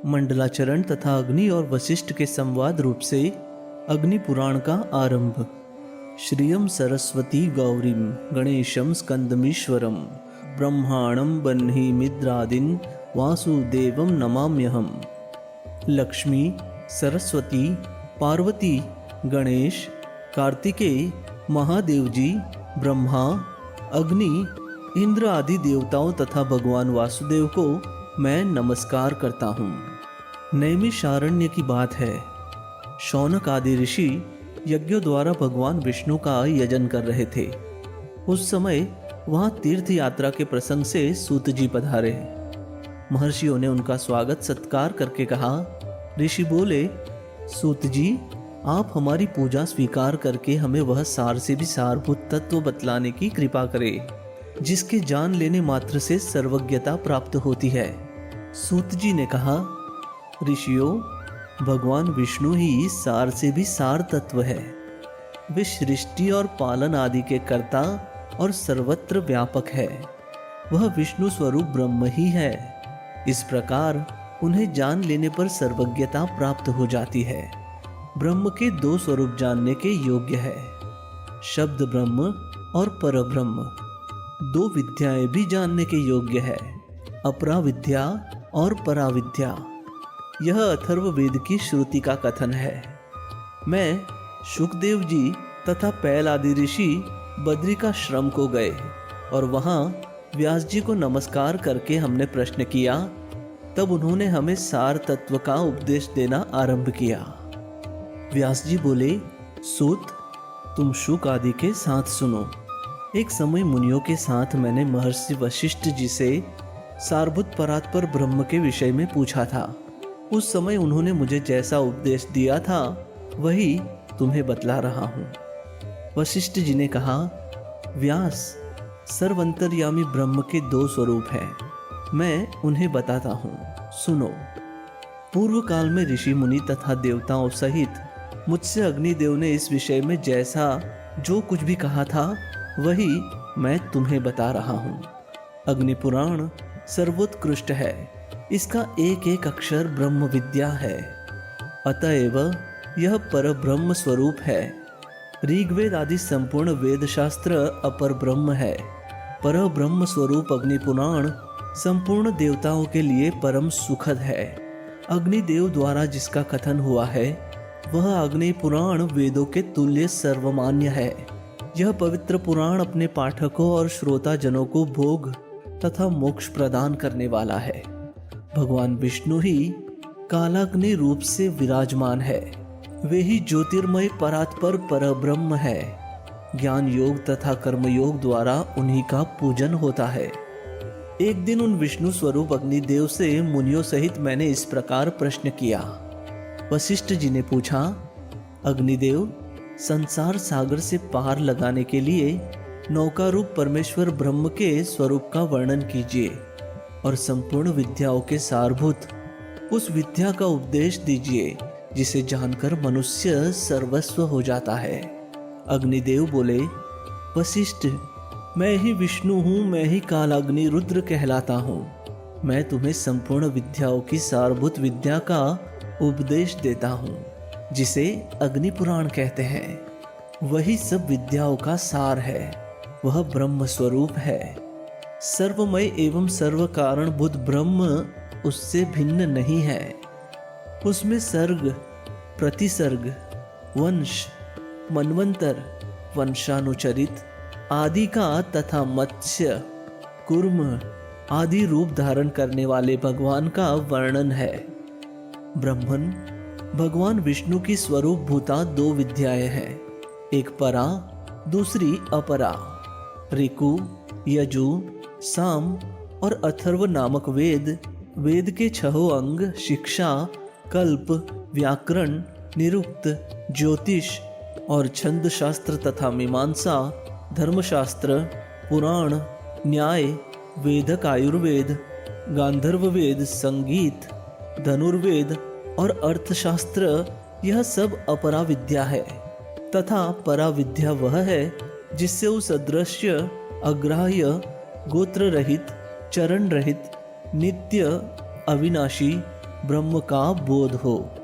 मंडलाचरण तथा अग्नि और वशिष्ठ के संवाद रूप से अग्नि पुराण का आरंभ। श्रियं सरस्वती गौरीं गणेशं स्कंदमीश्वरं ब्रह्माणं बह्निमिन्द्रादिं वासुदेवं नमाम्यहम्। लक्ष्मी, सरस्वती, पार्वती, गणेश, कार्तिकेय, महादेव जी, ब्रह्मा, अग्नि, इंद्र आदि देवताओं तथा भगवान वासुदेव को मैं नमस्कार करता हूँ। नैमिषारण्य की बात है। शौनक आदि ऋषि यज्ञों द्वारा भगवान विष्णु का यजन कर रहे थे। उस समय वहां तीर्थ यात्रा के प्रसंग से सूत जी पधारे। महर्षियों ने उनका स्वागत सत्कार करके कहा। ऋषि बोले, सूत जी, आप हमारी पूजा स्वीकार करके हमें वह सार से भी सारभूत तत्व बतलाने की कृपा करें, जिसके जान लेने मात्र से सर्वज्ञता प्राप्त होती है। सूत जी ने कहा, ऋषियों, भगवान विष्णु ही सार से भी सार तत्व है। वे सृष्टि और पालन आदि के कर्ता और सर्वत्र व्यापक है। वह विष्णु स्वरूप ब्रह्म ही है। इस प्रकार उन्हें जान लेने पर सर्वज्ञता प्राप्त हो जाती है। ब्रह्म के दो स्वरूप जानने के योग्य है, शब्द ब्रह्म और परब्रह्म। दो विद्याएं भी जानने के योग्य है, अपरा विद्या और पराविद्या। यह अथर्व वेद की श्रुति का कथन है। मैं, शुकदेव जी तथा पैल आदि ऋषि बद्रिकाश्रम को गए और वहां व्यास जी को नमस्कार करके हमने प्रश्न किया। तब उन्होंने हमें सार तत्व का उपदेश देना आरंभ किया। व्यास जी बोले, सूत, तुम शुक आदि के साथ सुनो। एक समय मुनियों के साथ मैंने महर्षि वशिष्ठ जी से सारभूत परात्पर ब्रह्म के विषय में पूछा था। उस समय उन्होंने मुझे जैसा उपदेश दिया था वही तुम्हें बतला रहा हूँ। वशिष्ठ जी ने कहा, व्यास, सर्वंतर्यामी ब्रह्म के दो स्वरूप हैं। मैं उन्हें बताता हूँ, सुनो। पूर्व काल में ऋषि मुनि तथा देवताओं सहित मुझसे अग्निदेव ने इस विषय में जैसा जो कुछ भी कहा था वही मैं तुम्हें बता रहा हूँ। अग्नि पुराण सर्वोत्कृष्ट है। इसका एक एक अक्षर ब्रह्म विद्या है। अतएव यह पर ब्रह्म स्वरूप है। ऋग्वेद आदि संपूर्ण वेद शास्त्र अपर ब्रह्म है। पर ब्रह्म स्वरूप अग्नि पुराण संपूर्ण देवताओं के लिए परम सुखद है। अग्निदेव द्वारा जिसका कथन हुआ है वह अग्नि पुराण वेदों के तुल्य सर्वमान्य है। यह पवित्र पुराण अपने पाठकों और श्रोता जनों को भोग तथा मोक्ष प्रदान करने वाला है। भगवान विष्णु ही कालाग्नि रूप से विराजमान है। वे ही ज्योतिर्मय परात्पर परब्रह्म है। ज्ञान योग तथा कर्म योग द्वारा उन्हीं का पूजन होता है। एक दिन उन विष्णु स्वरूप अग्निदेव से मुनियों सहित मैंने इस प्रकार प्रश्न किया। वशिष्ठ जी ने पूछा, अग्निदेव, संसार सागर से पार लगाने के लिए नौका रूप परमेश्वर ब्रह्म के स्वरूप का वर्णन कीजिए और संपूर्ण विद्याओं के सारभूत उस विद्या का उपदेश दीजिए जिसे जानकर मनुष्य सर्वस्व हो जाता है। अग्निदेव बोले, वशिष्ठ, मैं ही विष्णु हूँ, मैं ही कालाग्नि रुद्र कहलाता हूँ। मैं तुम्हें संपूर्ण विद्याओं की सारभूत विद्या का उपदेश देता हूँ, जिसे अग्नि पुराण कहते हैं। वही सब विद्याओं का सार है। वह ब्रह्म स्वरूप है। सर्वमय एवं सर्व कारणभूत ब्रह्म उससे भिन्न नहीं है। उसमें सर्ग, प्रतिसर्ग, वंश, मनवंतर, वंशानुचरित आदि का तथा मत्स्य, कूर्म आदि रूप धारण करने वाले भगवान का वर्णन है। ब्रह्मन, भगवान विष्णु की स्वरूप भूता दो विद्याएं हैं, एक परा, दूसरी अपरा। ऋकु, यजु, साम और अथर्व नामक वेद, वेद के छहों अंग शिक्षा, कल्प, व्याकरण, निरुक्त, ज्योतिष और छंद शास्त्र तथा मीमांसा, धर्मशास्त्र, पुराण, न्याय, वेदक आयुर्वेद, गांधर्व वेद, संगीत, धनुर्वेद और अर्थशास्त्र, यह सब अपरा विद्या है। तथा परा विद्या वह है जिससे उस अदृश्य, अग्राह्य, गोत्र रहित, चरण रहित, नित्य, अविनाशी, ब्रह्म का बोध हो।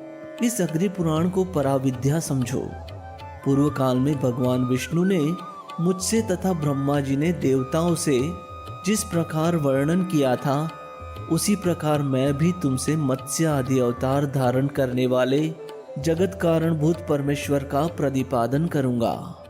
इस अग्नि पुराण को पराविद्या समझो। पूर्व काल में भगवान विष्णु ने मुझसे तथा ब्रह्मा जी ने देवताओं से जिस प्रकार वर्णन किया था, उसी प्रकार मैं भी तुमसे मत्स्य आदि अवतार धारण करने वाले जगत कारणभूत परमेश्वर का प्रतिपादन करूंगा।